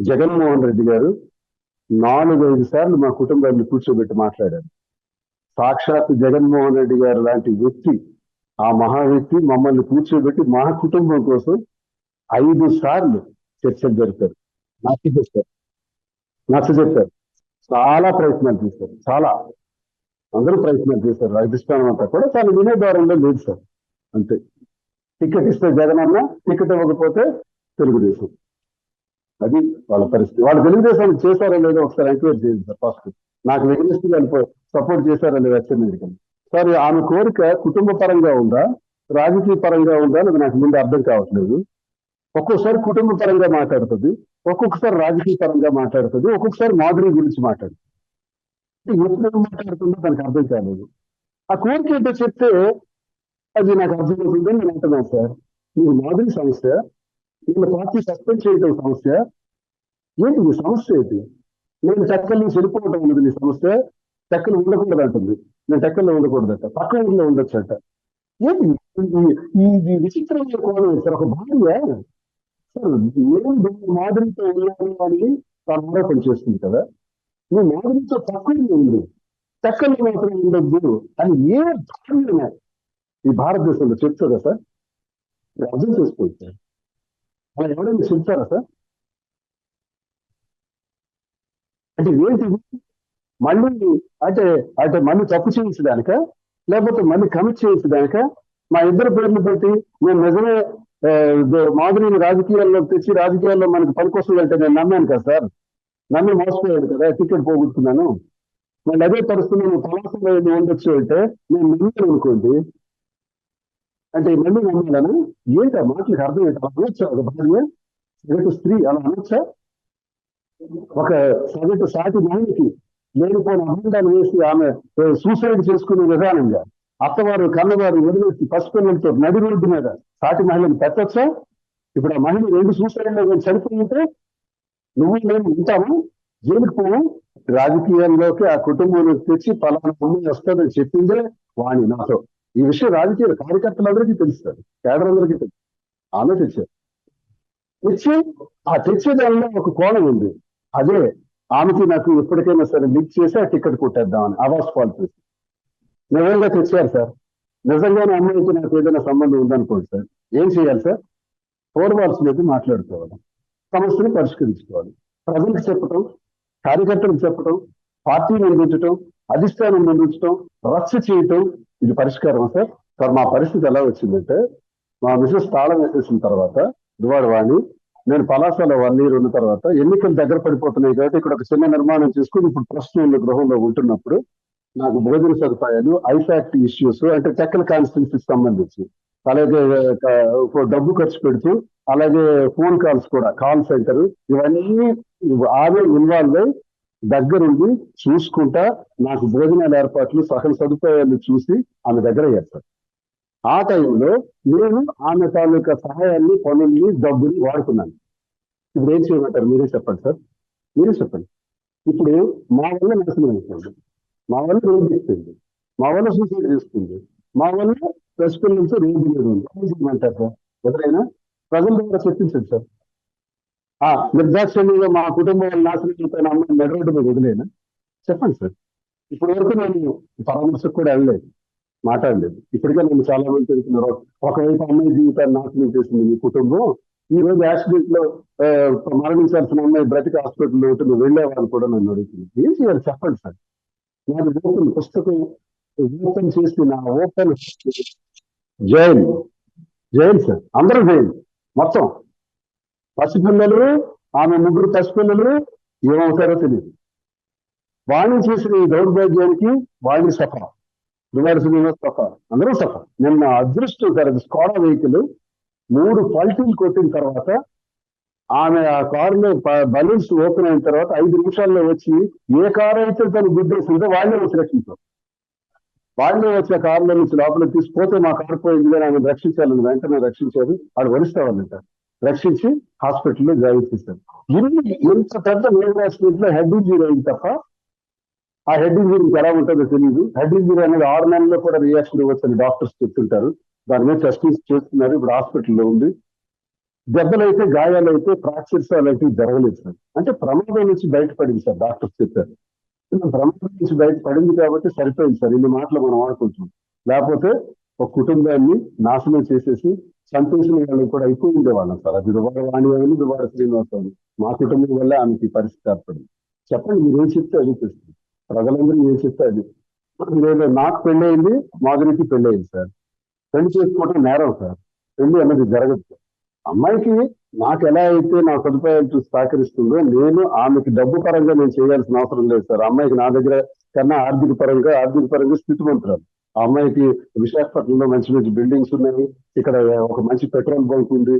జగన్మోహన్ రెడ్డి గారు 4-5 సార్లు మా కుటుంబాన్ని కూర్చోబెట్టి మాట్లాడారు. సాక్షాత్ జగన్మోహన్ రెడ్డి గారు లాంటి వ్యక్తి, ఆ మహా వ్యక్తి మమ్మల్ని కూర్చోబెట్టి మా కుటుంబం కోసం 5 సార్లు చర్చలు జరిపారు. నచ్చ చెప్పారు. చాలా ప్రయత్నాలు చేశారు. అందరూ ప్రయత్నాలు చేశారు. అధిష్టానం అంతా కూడా చాలా వినోదారంలో లేదు సార్. అంతే. టికెట్ ఇస్తే జగన్ అన్న, టికెట్ ఇవ్వకపోతే తెలుగుదేశం. అది వాళ్ళ పరిస్థితి. వాళ్ళు తెలుగుదేశానికి చేశారో లేదో ఒకసారి ఎంక్వైరీ చేయండి సార్ ఫస్ట్. నాకు వెగనిస్ట్ సపోర్ట్ చేశారో లేదో అచ్చెన్నాయుడు. సార్ ఆమె కోరిక కుటుంబ పరంగా ఉందా, రాజకీయ పరంగా ఉందా అనేది నాకు ముందు అర్థం కావట్లేదు. ఒక్కొక్కసారి కుటుంబ పరంగా మాట్లాడుతుంది, ఒక్కొక్కసారి రాజకీయ పరంగా మాట్లాడుతుంది, ఒక్కొక్కసారి మాధురి గురించి మాట్లాడుతుంది. ఎప్పుడు మాట్లాడుతుందో దానికి అర్థం కాలేదు. ఆ కోరిక ఏంటో చెప్తే అది నాకు అర్థమవుతుందని నేను అంటున్నాను సార్. మీరు మాధురి సమస్య, వీళ్ళ పార్టీ సస్పెండ్ చేయడం సమస్య ఏంటి? మీ సమస్య ఏంటి? నేను టెక్కల నుంచి వెళ్ళిపోవడం ఉన్నది నీ సమస్య. టెక్కలు ఉండకూడదు అంటుంది. నేను టెక్కల్లో ఉండకూడదట, పక్క ఊళ్ళో ఉండొచ్చట. ఏంటి ఈ విచిత్రమైన కోణం సార్? ఒక భార్య సార్ నేను మాధురితో ఉన్నాను అని తాను ఆరోపణ చేస్తుంది కదా. నువ్వు మాధురితో పక్కనే ఉంది, టెక్కల్లో మాత్రం ఉండొద్దు అని ఏ భార్య ఈ భారతదేశంలో చెప్తుందా సార్? మీరు అర్థం చేసుకోవచ్చు సార్. అలా ఎవరైనా చెప్తారా సార్? అంటే ఏంటి? మళ్ళీ అంటే అంటే మళ్ళీ తప్పు చేయించడానిక, లేకపోతే మళ్ళీ కమిట్ చేయించడానిక? మా ఇద్దరు పేర్లు పెట్టి నేను నిజమే మాధురిని రాజకీయాల్లో తెచ్చి రాజకీయాల్లో మనకు పనికొస్తుందంటే నేను నమ్మాను కదా సార్. నమ్మి మోసపోయాడు కదా, టికెట్ పోగొట్టుకున్నాను. మళ్ళీ అదే పరిస్థితుల్లో నువ్వు పలాసంలో ఉండొచ్చు అంటే నేను నమ్మాను అనుకోండి. అంటే మళ్ళీ నమ్మాలను ఏంటి? ఆ మాటలకు అర్థం ఏంటి? అలా అనొచ్చా ఒక భార్య, సగటు స్త్రీ అలా అనొచ్చా? ఒక సగటు సాటి మహిళకి లేనిపోయిన అభిండాలు వేసి ఆమె సూసైడ్ చేసుకునే విధానంగా అత్తవారు కన్నవారు వదిలేసి పసిపిల్లలతో నడి రోడ్డు మీద సాటి మహిళను పెట్టొచ్చా? ఇప్పుడు ఆ మహిళ 2 సూసైడ్లో చనిపోయి ఉంటే నువ్వు నేను ఉంటాము, జైలుకు పోవు. రాజకీయాల్లోకి ఆ కుటుంబంలోకి తెచ్చి పలానా అమ్మాయి వస్తుందని చెప్పిందే వాణి నాతో. ఈ విషయం రాజకీయ కార్యకర్తలందరికీ తెలుస్తుంది, కేడరందరికీ తెలుసు. ఆమె తెచ్చారు. ఆ తెచ్చేదానిలో ఒక కోణం ఉంది. అదే ఆమెకి నాకు ఎప్పటికైనా సరే లింక్ చేసి ఆ టికెట్ కొట్టేద్దామని అవాస్ పాలిటిక్స్ నిజంగా తెచ్చారు సార్. నిజంగానే అమ్మాయికి నాకు ఏదైనా సంబంధం ఉందనుకోండి సార్, ఏం చేయాలి సార్? ఫోర్వాల్స్ మీద మాట్లాడుకోవాలి, సమస్యను పరిష్కరించుకోవాలి. ప్రజలకు చెప్పటం, కార్యకర్తలకు చెప్పటం, పార్టీని అందించటం, అధిష్టానం అందించటం, రక్ష చేయటం, ఇది పరిష్కారం సార్. సార్ మా పరిస్థితి ఎలా వచ్చిందంటే, మా మిసెస్ తాళం వేసేసిన తర్వాత దువాడవాణి నేను పలాసలో 1 year ఉన్న తర్వాత ఎన్నికలు దగ్గర పడిపోతున్నాయి కాబట్టి ఇక్కడ ఒక చిన్న నిర్మాణం చేసుకుని ఇప్పుడు ప్రస్తుతం గృహంలో ఉంటున్నప్పుడు నాకు భోజన సదుపాయాలు, ఐఫాక్ట్ ఇష్యూస్ అంటే టెక్కల్ కాన్స్టిట్యున్సీకి సంబంధించి, అలాగే డబ్బు ఖర్చు పెడుతూ, అలాగే ఫోన్ కాల్స్ కూడా, కాల్ సెంటర్, ఇవన్నీ ఆమె ఇన్వాల్వ్ అయి దగ్గరుండి చూసుకుంటా నాకు భోజనాల ఏర్పాట్లు, సకల సదుపాయాలు చూసి ఆమె దగ్గర చేస్తారు. ఆ టైంలో నేను ఆమె తాలూకా సహాయాన్ని, పనుల్ని, డబ్బుని వాడుకున్నాను. ఇప్పుడు ఏం చేయమంటారు? మీరే చెప్పండి సార్, మీరే చెప్పండి. ఇప్పుడు మా వల్ల నాశనం అయిపోయింది, మా వల్ల రోడ్డు ఇస్తుంది, మా వల్ల సూసైడ్ చేసుకుంది, మా వల్ల ప్రస్తుతం నుంచి రోడ్డు మీద ఉంది. ఏం చేయమంటారు సార్? ఎవరైనా ప్రజల ద్వారా చెప్పించండి సార్. నిర్దాక్షిణ్యంగా మా కుటుంబం వల్ల నాశనం అయిపోయిన అమ్మాయి మెడ రోడ్డు మీద వదిలేనా? చెప్పండి సార్. ఇప్పటి వరకు నేను పరామర్శకు కూడా వెళ్ళలేదు, మాట్లాడలేదు. ఇప్పటికే నేను చాలా మంది తెలుస్తున్నారు. ఒకవైపు అమ్మాయి జీవితాన్ని నాశనం చేసింది మీ కుటుంబం, ఈ రోజు యాక్సిడెంట్ లో మరణించాల్సిన అమ్మాయి బ్రతికి హాస్పిటల్లో ఉంటే నువ్వు వెళ్ళేవాళ్ళు కూడా నన్ను అడుగుతుంది. ఏం చేయాలి చెప్పండి సార్. నాకు ఓపెన్ పుస్తకం ఓపెన్ చేసి నా ఓపెన్ జైలు సార్, అందరూ జైలు మొత్తం. పసిపిల్లలు, ఆమె 3 పసిపిల్లలు ఏమవుతారో తెలియదు. వాణి చేసిన ఈ దౌర్భాగ్యానికి వాణి సఫా, సఫా, అందరూ సఫా. నిన్న అదృష్టం సార్, అది స్కోడా వెహికల్ 3 పల్టీలు కొట్టిన తర్వాత ఆమె ఆ కారులో బలూన్స్ ఓపెన్ అయిన తర్వాత 5 నిమిషాల్లో వచ్చి ఏ కారు అయితే తను గుద్దేసిందో వాళ్ళే వచ్చి రక్షించారు. వాళ్ళే వచ్చి ఆ కారులో నుంచి లోపలికి తీసుకుపోతే మా కారు పోయింది కానీ ఆమె రక్షించాలని వెంటనే రక్షించారు. వాళ్ళు వరిస్తావాళ్ళంట, రక్షించి హాస్పిటల్లో జాయిన్ చేశారు. ఇంత పెద్ద మేజర్ యాక్సిడెంట్ లో హెడ్ ఇంజరీ అయింది తప్ప ఆ హెడ్ ఇంజరీ ఎలా ఉంటుందో తెలియదు. హెడ్ ఇంజరీ అనేది 6 నెలల్లో కూడా రియాక్షన్ ఇవ్వచ్చని డాక్టర్స్ చెప్తుంటారు. దాని మీద టెస్టింగ్స్ చేస్తున్నారు, ఇప్పుడు హాస్పిటల్లో ఉంది. దెబ్బలైతే గాయాలైతే ఫ్రాక్చర్స్ అలాంటివి జరగలేదు సార్. అంటే ప్రమాదం నుంచి బయటపడింది సార్, డాక్టర్స్ చెప్పారు. ప్రమాదం నుంచి బయటపడింది కాబట్టి సరిపోయింది సార్. ఇన్ని మాటలు మనం ఆడుకుంటున్నాం. లేకపోతే ఒక కుటుంబాన్ని నాశనం చేసేసి చంపేసిన వాళ్ళు కూడా ఎక్కువ ఉండేవాళ్ళం సార్. అది దుబార వాణి అని దుబార శ్రీనివాస్ అని. మా కుటుంబం వల్ల ఆమెకి ఈ పరిస్థితి ఏర్పడింది. చెప్పండి, మీరు ఏం చెప్తే అది చేస్తుంది. ప్రజలందరూ ఏం చెప్తే అది. లేదు, నాకు పెళ్ళయింది, మాధురికి పెళ్ళయింది సార్. పెళ్లి చేసుకోవడం నేరం సార్. పెళ్లి అన్నది జరగదు సార్. అమ్మాయికి నాకు ఎలా అయితే నా సదుపాయాలు సహకరిస్తుందో నేను ఆమెకి డబ్బు పరంగా నేను చేయాల్సిన అవసరం లేదు సార్. అమ్మాయికి నా దగ్గర కన్నా ఆర్థిక పరంగా స్థితిమంతురాలు. ఆ అమ్మాయికి విశాఖపట్నంలో మంచి మంచి బిల్డింగ్స్ ఉన్నాయి. ఇక్కడ ఒక మంచి పెట్రోల్ బంక్ ఉంది,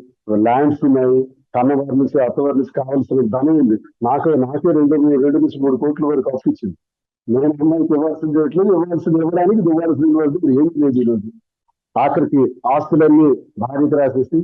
ల్యాండ్స్ ఉన్నాయి. కన్నవారి నుంచి అత్తవారి నుంచి కావాల్సిన ధనం ఉంది. నాకే 2 నుంచి 3 కోట్ల వరకు అప్పు ఇచ్చింది. నేను అమ్మాయికి ఇవ్వాల్సింది ఇవ్వడానికి దువ్వాల్సిన ఏం లేదు ఈరోజు. ఆఖరికి ఆస్తులన్నీ భార్యకి రాసేసి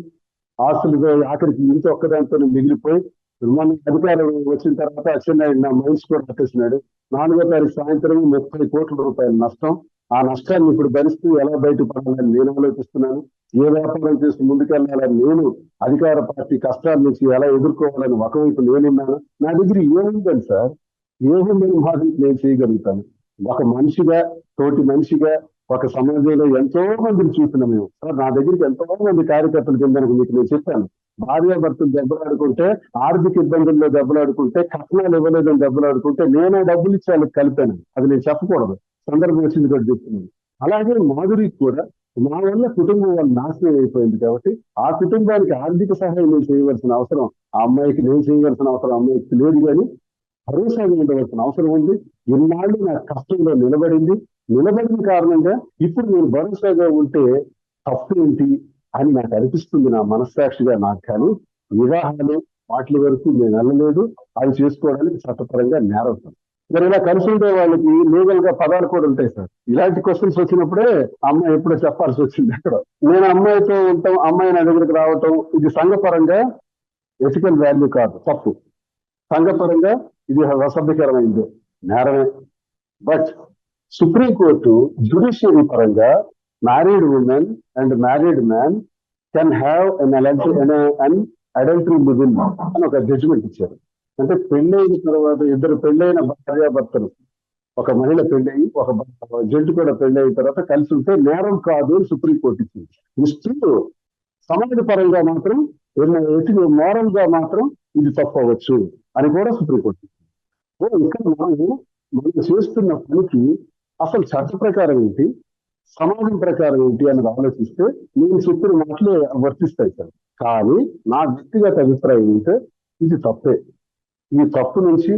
ఆస్తులు ఆఖరికి ఇంటి ఒక్కదాంతో మిగిలిపోయి మన అధికారులు వచ్చిన తర్వాత అచ్చెన్నాయుడు నా మైన్స్ కూడా కట్టేసినాడు. 4వ తారీఖు సాయంత్రం 30 కోట్ల రూపాయల నష్టం. ఆ నష్టాన్ని ఇప్పుడు భరిస్తూ ఎలా బయటపడాలని నేను ఆలోచిస్తున్నాను. ఏ వ్యాపారం చేసి ముందుకెళ్లాలని నేను, అధికార పార్టీ కష్టాల నుంచి ఎలా ఎదుర్కోవాలని ఒకవైపు నేనున్నాను. నా దగ్గర ఏముందని సార్, ఏముందని మాత్రం నేను చేయగలుగుతాను. ఒక మనిషిగా, తోటి మనిషిగా, ఒక సమాజంలో ఎంతో మందిని చూస్తున్నాం మేము సార్. నా దగ్గరికి ఎంతో మంది కార్యకర్తలు కిందకు మీకు నేను చెప్పాను. భార్యాభర్తలు దెబ్బలాడుకుంటే, ఆర్థిక ఇబ్బందుల్లో దెబ్బలాడుకుంటే, కట్నాలు ఇవ్వలేదని దెబ్బలాడుకుంటే నేనే డబ్బులు ఇచ్చి వాళ్ళకి కలిపాను. అది నేను చెప్పకూడదు, సందర్భం వచ్చింది కూడా చెప్తున్నాను. అలాగే మాధురికి కూడా మా వల్ల కుటుంబం వాళ్ళు నాశనం అయిపోయింది కాబట్టి ఆ కుటుంబానికి ఆర్థిక సహాయం నేను చేయవలసిన అవసరం ఆ అమ్మాయికి, నేను చేయవలసిన అవసరం అమ్మాయికి లేదు. కానీ భరోసాగా ఉండవలసిన అవసరం ఉంది. ఇన్నాళ్ళు నా కష్టంలో నిలబడిన కారణంగా ఇప్పుడు నేను భరోసాగా ఉంటే తప్పు ఏంటి అని నాకు అనిపిస్తుంది, నా మనస్సాక్షిగా. నాకు కానీ వివాహాలు వాటి వరకు నేను వెళ్ళలేదు. అవి చేసుకోవడానికి చట్టపరంగా నేరం. మరి ఇలా కలిసి ఉండే వాళ్ళకి లీగల్ గా పదాలు కూడా ఉంటాయి సార్. ఇలాంటి క్వశ్చన్స్ వచ్చినప్పుడే అమ్మాయి ఎప్పుడో చెప్పాల్సి వచ్చింది. అక్కడ నేను అమ్మాయితో ఉంటాం, అమ్మాయి నా దగ్గరికి రావటం, ఇది సంఘపరంగా ఎథికల్ వాల్యూ కాదు, తప్పు. సంఘపరంగా ఇది అసభ్యకరమైంది, నేరమే. బట్ సుప్రీంకోర్టు జ్యుడిషియరీ పరంగా married women and married man can have an adultery living అని ఒక జడ్జిమెంట్ ఇచ్చారు. అంటే పెళ్ళైన తర్వాత ఇద్దరు పెళ్ళైన భార్యాభర్తలు, ఒక మహిళ పెళ్ళయి ఒక జంటు కూడా పెళ్ళైన తర్వాత కలిసి ఉంటే నేరం కాదు అని సుప్రీంకోర్టు ఇచ్చింది. ఇస్తూ సమాజ పరంగా మాత్రం, మోరల్ గా మాత్రం ఇది తప్పవచ్చు అని కూడా సుప్రీంకోర్టు ఇచ్చింది. ఇక్కడ మనం చేస్తున్న పనికి అసలు చట్ట ప్రకారం ఏంటి, సమాజం ప్రకారం ఏంటి అన్నది ఆలోచిస్తే నేను చెప్పిన మాటలు వర్తిస్తాయి సార్. కానీ నా వ్యక్తిగత అభిప్రాయం ఏంటంటే ఇది తప్పే. ఈ తప్పు నుంచి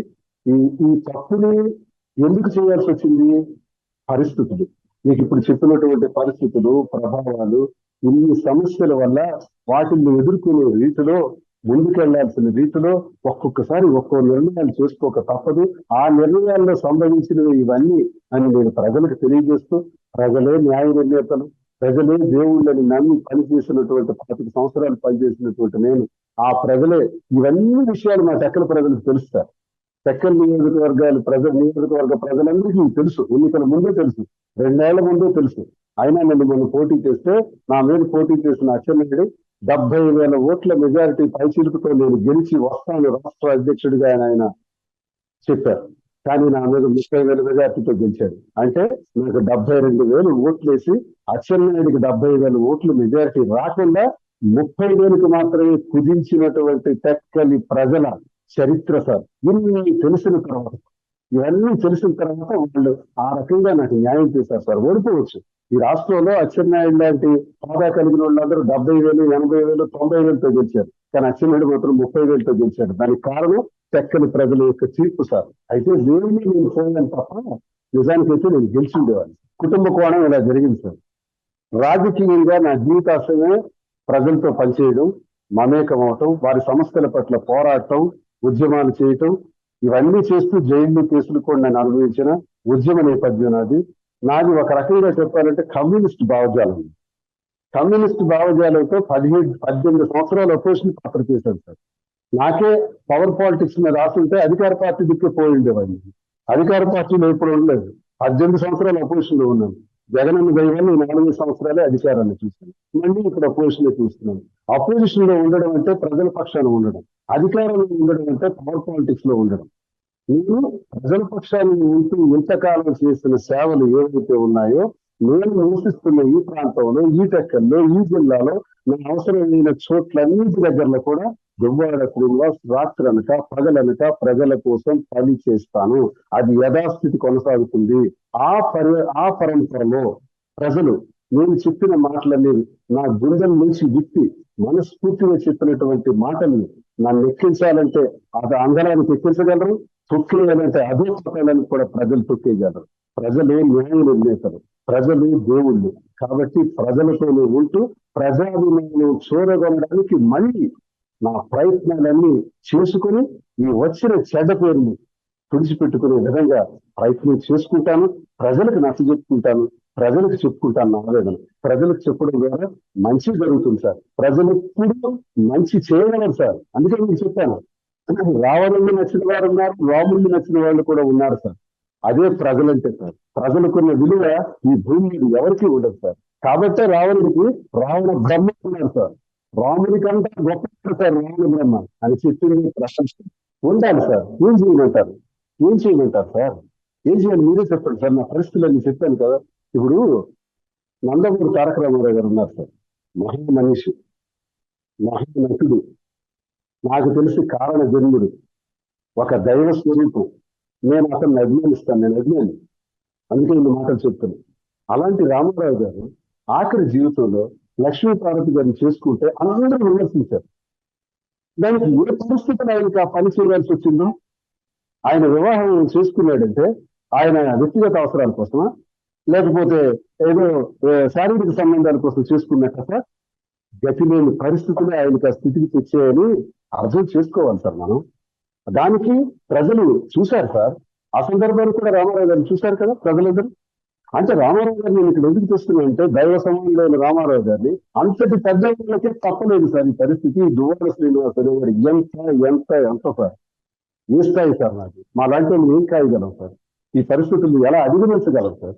ఈ తప్పుని ఎందుకు చేయాల్సి వచ్చింది? పరిస్థితులు, మీకు ఇప్పుడు చెప్పినటువంటి పరిస్థితులు, ప్రభావాలు, ఇన్ని సమస్యల వల్ల వాటిని ఎదుర్కొనే రీతిలో, ముందుకెళ్లాల్సిన రీతిలో ఒక్కొక్కసారి ఒక్కో నిర్ణయాలు చేసుకోక తప్పదు. ఆ నిర్ణయాల్లో సంభవించినవి ఇవన్నీ అని నేను ప్రజలకు తెలియజేస్తూ, ప్రజలే న్యాయ నిర్ణేతలు, ప్రజలే దేవుళ్ళని నమ్మి పనిచేసినటువంటి 25 సంవత్సరాలు పనిచేసినటువంటి నేను, ఆ ప్రజలే ఇవన్నీ విషయాలు మా టెక్కల ప్రజలకు తెలుస్తారు. టెక్కల నియోజకవర్గ ప్రజలందరికీ తెలుసు. ఎన్నికల ముందే తెలుసు, 2 ఏళ్ల ముందే తెలుసు. అయినా నన్ను మొన్న పోటీ చేస్తే, నా మీద పోటీ చేసిన అచ్చెన్నాయుడు 70,000 ఓట్ల మెజారిటీ పైచిలుకుతో నేను గెలిచి వస్తాను రాష్ట్ర అధ్యక్షుడిగా ఆయన చెప్పారు. కానీ నా మీద 30,000 మెజార్టీతో గెలిచాడు. అంటే నాకు 72,000 ఓట్లు వేసి అచ్చెన్నాయుడికి 70,000 ఓట్లు మెజారిటీ రాకుండా 30,000కి మాత్రమే కుదించినటువంటి టెక్కలి ప్రజల చరిత్ర సార్. ఇవన్నీ తెలిసిన తర్వాత వాళ్ళు ఆ రకంగా నాకు న్యాయం చేశారు సార్. ఓడిపోవచ్చు. ఈ రాష్ట్రంలో అచ్చెన్నాయుడు లాంటి హోదా కలిగిన వాళ్ళందరూ 70,000, 80,000, 90,000తో గెలిచారు. కానీ అచ్చెన్నాయుడు మాత్రం 30,000తో గెలిచాడు. దానికి కారణం టెక్కలి ప్రజల యొక్క తీర్పు సార్. అయితే దేవుని నేను పోయాను తప్ప నిజానికైతే నేను గెలిచి ఉండేవాడిని. కుటుంబ కోణం ఇలా జరిగింది సార్. రాజకీయంగా నా జీవితాశయమే ప్రజలతో పనిచేయడం, మమేకం అవటం, వారి సమస్యల పట్ల పోరాటం, ఉద్యమాలు చేయటం, ఇవన్నీ చేస్తూ జైళ్ళు, కేసులు కూడా నేను అనుభవించిన ఉద్యమ నేపథ్యం నాది ఒక రకంగా చెప్పాలంటే కమ్యూనిస్ట్ భావజాలం. కమ్యూనిస్ట్ భావజాలంతో 18 సంవత్సరాలు అపోజిషన్ పాత్ర చేశాను సార్. నాకే పవర్ పాలిటిక్స్ మీద రాసుంటే అధికార పార్టీ దిక్కే పోయి ఉండేవాడిని. అధికార పార్టీలో ఇప్పుడు ఉండలేదు. 18 సంవత్సరాలు అపోజిషన్ లో ఉన్నాను. జగనన్న దయ వల్ల ఈ 4 సంవత్సరాలే అధికారాన్ని చూశాను. మళ్ళీ ఇప్పుడు అపోజిషన్ లో చూస్తున్నాను. అపోజిషన్ లో ఉండడం అంటే ప్రజల పక్షాన ఉండడం, అధికారంలో ఉండడం అంటే పవర్ పాలిటిక్స్ లో ఉండడం. నేను ప్రజల పక్షాన్ని ఉంటూ ఇంతకాలం చేసిన సేవలు ఏవైతే ఉన్నాయో, నేను నివసిస్తున్న ఈ ప్రాంతంలో, ఈ టెక్కల్లో, ఈ జిల్లాలో నా అవసరమైన చోట్లన్నింటి దగ్గరలో కూడా దువ్వాడ శ్రీనివాస్ రాత్రనక పగలనక ప్రజల కోసం పని చేస్తాను. అది యథాస్థితి కొనసాగుతుంది. ఆ పరంపరలో ప్రజలు నేను చెప్పిన మాటలన్నీ నా గుండెల నుంచి విప్పి మనస్ఫూర్తిగా చెప్పినటువంటి మాటల్ని నన్ను ఎక్కించాలంటే అది అందరానికి ఎక్కించగలరు, తొక్కేయాలంటే అదే పట్టాలని కూడా ప్రజలు తొక్కేయగలరు. ప్రజలు న్యాయ నిర్ణేతలు, ప్రజలు దేవుళ్ళు. కాబట్టి ప్రజలతోనే ఉంటూ ప్రజాభిమానం చూరగొనడానికి మళ్ళీ నా ప్రయత్నాలన్నీ చేసుకుని ఈ వచ్చిన చెడ్డ పేరుని తుడిచిపెట్టుకునే విధంగా ప్రయత్నం చేసుకుంటాను. ప్రజలకు నచ్చజెప్పుకుంటాను, ప్రజలకు చెప్పుకుంటాను నా ఆవేదన. ప్రజలకు చెప్పడం ద్వారా మంచి జరుగుతుంది సార్. ప్రజలు ఎప్పుడు మంచి చేయగలరు సార్. అందుకే నేను చెప్పాను, రావణుడిని నచ్చిన వారు ఉన్నారు, రాముడిని నచ్చిన వాళ్ళు కూడా ఉన్నారు సార్. అదే ప్రజలంటే సార్. ప్రజలకున్న విలువ ఈ భూమి మీద ఎవరికి ఉండదు సార్. కాబట్టే రావణుడికి రావణ బ్రహ్మ ఉన్నారు సార్. రాముడి కంటే గొప్ప సార్ రావణ బ్రహ్మ అని చెప్పింది ప్రశంస ఉండాలి సార్. ఏం చేయమంటారు? ఏం చేయమంటారు సార్? ఏం చేయాలి మీరే చెప్పండి సార్. నా పరిస్థితులన్నీ చెప్పాను కదా. ఇప్పుడు నందమూరి తారక రామారావు గారు ఉన్నారు సార్. మహామనిషి, మహానటుడు, నాకు తెలిసి కారణ జన్ముడు, ఒక దైవ స్వరూపం. నేను అతన్ని అభిమానిస్తాను, నేను అభిమాని. అందుకే ఇన్ని మాటలు చెప్తాను. అలాంటి రామారావు గారు ఆఖరి జీవితంలో లక్ష్మీపార్వతి గారిని చేసుకుంటే అందరూ విమర్శించారు. దానికి ఏ పరిస్థితులు ఆయనకి ఆ పని చేయాల్సి వచ్చిందో? ఆయన వివాహం చేసుకున్నాడంటే ఆయన వ్యక్తిగత అవసరాల కోసమా, లేకపోతే ఏదో శారీరక సంబంధాల కోసం చేసుకున్నట్ట సార్? గతి లేని పరిస్థితులు ఆయనకి ఆ స్థితికి తెచ్చాయని అర్థం చేసుకోవాలి సార్ మనం. దానికి ప్రజలు చూశారు సార్. ఆ సందర్భాన్ని కూడా రామారావు గారిని చూశారు కదా ప్రజలందరూ. అంటే రామారావు గారిని నేను ఇక్కడ ఎందుకు తెస్తున్నానంటే, దైవ సమానులైన రామారావు గారిని అంతటి పెద్ద వాళ్ళకే తప్పలేదు సార్ ఈ పరిస్థితి. దువ్వాడ శ్రీనివాస్ అనేవాడు ఎంత ఎంత ఎంత సార్, ఏ స్థాయి సార్ నాకు. మా లాంటి వాళ్ళు ఏం కాయగలం సార్? ఈ పరిస్థితులు ఎలా అధిగమించగలం సార్?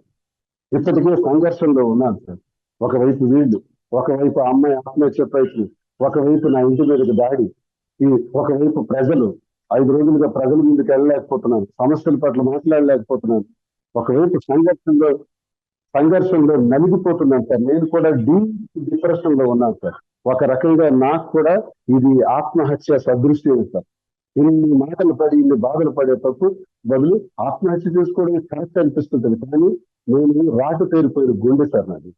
ఇప్పటికే సంఘర్షణలో ఉన్నాను సార్. ఒకవైపు వీళ్ళు, ఒకవైపు అమ్మాయి ఆత్మహత్య ప్రయత్నం, ఒకవైపు నా ఇంటి మీదకి దాడి, ఈ ఒకవైపు ప్రజలు 5 రోజులుగా ప్రజల ముందుకు వెళ్ళలేకపోతున్నాను, సమస్యల పట్ల మాట్లాడలేకపోతున్నాను. ఒకవైపు సంఘర్షణలో నలిగిపోతున్నాను సార్. నేను కూడా డీప్ డిప్రెషన్ లో ఉన్నాను సార్. ఒక రకంగా నాకు కూడా ఇది ఆత్మహత్య సదృశ్యం సార్. ఇన్ని మాటలు పడి ఇన్ని బాధలు పడేటప్పుడు బదులు ఆత్మహత్య చేసుకోవడం కరెక్ట్ అనిపిస్తుంది. కానీ నేను రాటు తేరిపోయిన గుండె సార్ నాది.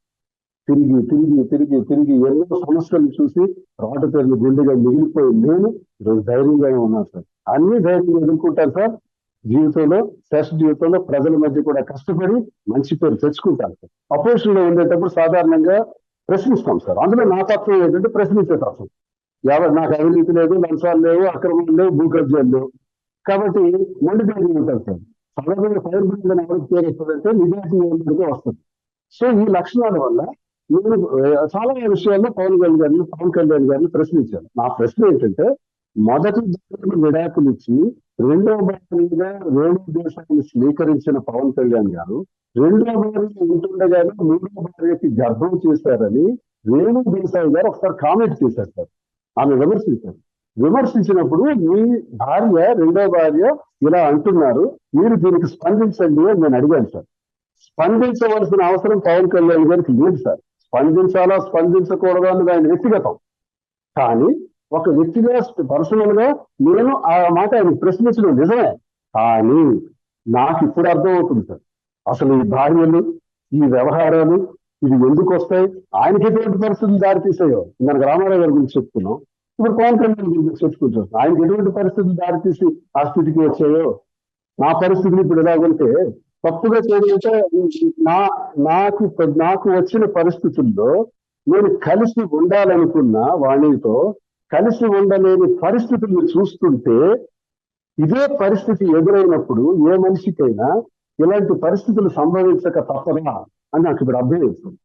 తిరిగి తిరిగి తిరిగి తిరిగి ఎన్నో సమస్యలు చూసి రాటు తేరిన గుండెగా మిగిలిపోయి నేను ఈరోజు ధైర్యంగానే ఉన్నాను సార్. అన్ని ధైర్యంగా ఎదుర్కొంటాను సార్. జీవితంలో, శ్రేష్ఠ జీవితంలో ప్రజల మధ్య కూడా కష్టపడి మంచి పేరు తెచ్చుకుంటాను సార్. అపోజిషన్ లో ఉండేటప్పుడు సాధారణంగా ప్రశ్నిస్తాం సార్. అందులో నా తత్వం ఏంటంటే ప్రశ్నించే తత్వం. నాకు అవినీతి లేదు, లంచాలు లేవు, అక్రమాలు లేవు, భూ కబ్జాలు లేవు. కాబట్టి మొండి ధైర్యం ఉంటారు సార్. సడన్గా ఫైర్ బ్రాండ్ ఎవరికి పేరు వస్తుందంటే నిజాయితీ ఎవరికి వస్తుంది. సో ఈ లక్షణాల వల్ల నేను చాలా విషయాల్లో పవన్ కళ్యాణ్ గారిని ప్రశ్నించాను. నా ప్రశ్న ఏంటంటే, మొదటి విడాకులు ఇచ్చి రెండవ భార్యగా రేణు దేశాన్ని స్వీకరించిన పవన్ కళ్యాణ్ గారు రెండవ భార్య ఉంటుండగానే మూడవ భార్యకి గర్భం చేశారని రేణు దేశాయ్ గారు ఒకసారి కామెంట్ చేశారు సార్. ఆమె విమర్శించినప్పుడు మీ భార్య, రెండో భార్య ఇలా అంటున్నారు, మీరు దీనికి స్పందించండి అని నేను అడిగాను సార్. స్పందించవలసిన అవసరం పవన్ కళ్యాణ్ గారికి లేదు సార్. స్పందించాలా స్పందించకూడదు అన్నది ఆయన వ్యక్తిగతం. కానీ ఒక వ్యక్తిగా పర్సనల్ గా నేను ఆ మాట ఆయన ప్రశ్నించడం నిజమే. కానీ నాకు ఇప్పుడు అర్థమవుతుంది సార్, అసలు ఈ భార్యలు, ఈ వ్యవహారాలు ఇవి ఎందుకు వస్తాయి, ఆయనకి ఎటువంటి పరిస్థితులు దారితీసాయో. మనకు రామారావు గారి గురించి చెప్తున్నాం, ఇప్పుడు పవన్ కళ్యాణ్ గురించి చెప్పుకుంటాం. ఆయనకి ఎటువంటి పరిస్థితులు దారితీసి ఆ స్థితికి వచ్చాయో, నా పరిస్థితులు ఇప్పుడు ఎలాగంటే తప్పుగా చేయడంటే నాకు వచ్చిన పరిస్థితుల్లో నేను కలిసి ఉండాలనుకున్న వాణితో కలిసి ఉండలేని పరిస్థితులను చూస్తుంటే, ఇదే పరిస్థితి ఎదురైనప్పుడు ఏ మనిషికైనా ఇలాంటి పరిస్థితులు సంభవించక తప్పదా అని నాకు ఇప్పుడు అర్థమవుతుంది.